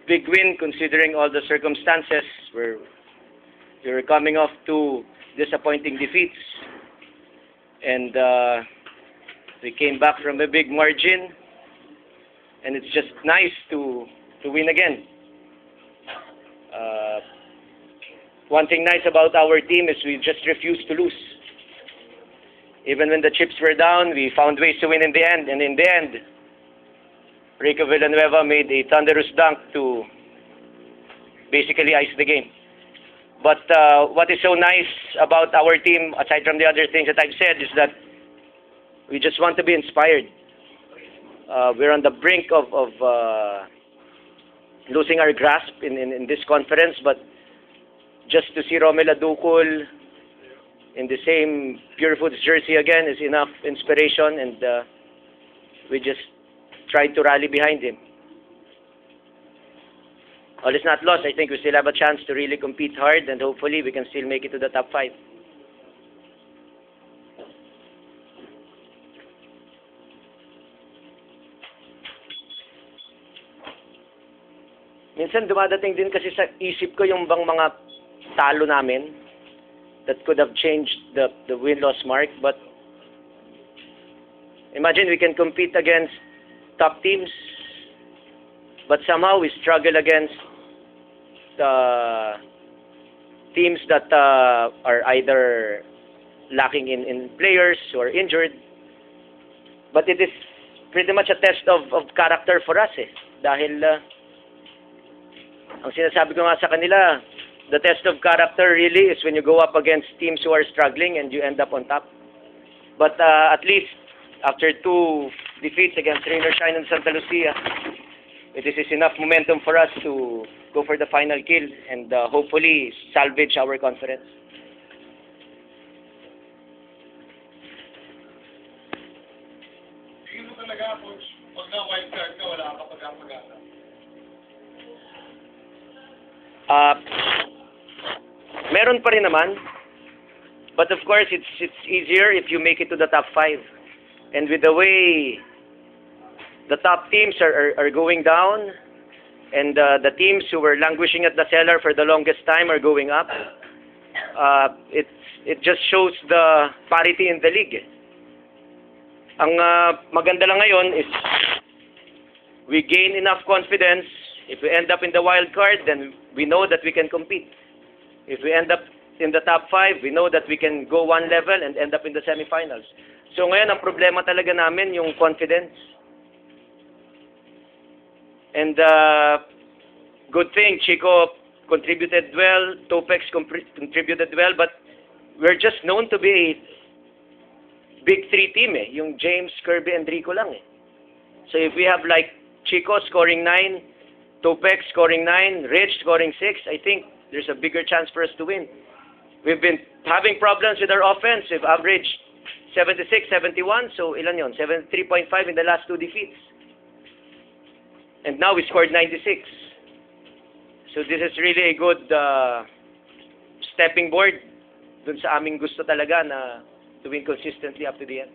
big win considering all the circumstances. We were coming off two disappointing defeats, and we came back from a big margin, and it's just nice to win again. One thing nice about our team is we just refuse to lose. Even when the chips were down, we found ways to win in the end. And in the end, Rico Villanueva made a thunderous dunk to basically ice the game. But what is so nice about our team, aside from the other things that I've said, is that we just want to be inspired. We're on the brink of losing our grasp in this conference, but just to see Romel Adukul in the same Pure Foods jersey again is enough inspiration, and we just tried to rally behind him. All is not lost. I think we still have a chance to really compete hard, and hopefully we can still make it to the top 5. Minsan dumadating din kasi sa isip ko yung bang mga talo namin that could have changed the win-loss mark, but imagine we can compete against top teams, but somehow we struggle against teams that are either lacking in players or injured. But it is pretty much a test of character for us dahil ang sinasabi ko nga sa kanila, the test of character really is when you go up against teams who are struggling and you end up on top. But at least after 2 defeats against Rain or Shine and Santa Lucia, this is enough momentum for us to go for the final kill and hopefully salvage our conference. Tingin mo talaga, Coach, pag na-wildcard ka, wala ka pag-apagata? Meron pa rin naman, but of course it's easier if you make it to the top 5. And with the way the top teams are going down, and the teams who were languishing at the cellar for the longest time are going up, it just shows the parity in the league. Ang maganda lang ngayon is we gain enough confidence. If we end up in the wild card, then we know that we can compete. If we end up in the top 5, we know that we can go one level and end up in the semifinals. So ngayon, ang problema talaga namin yung confidence. And good thing, Chico contributed well, Topex contributed well, but we're just known to be a big 3 team yung James, Kirby, and Rico lang So if we have like Chico scoring 9, Topex scoring 9, Rich scoring 6, I think there's a bigger chance for us to win. We've been having problems with our offense. We've averaged 76, 71, so ilan yon? 73.5 in the last 2 defeats. And now we scored 96. So this is really a good stepping board dun sa aming gusto talaga na to win consistently up to the end.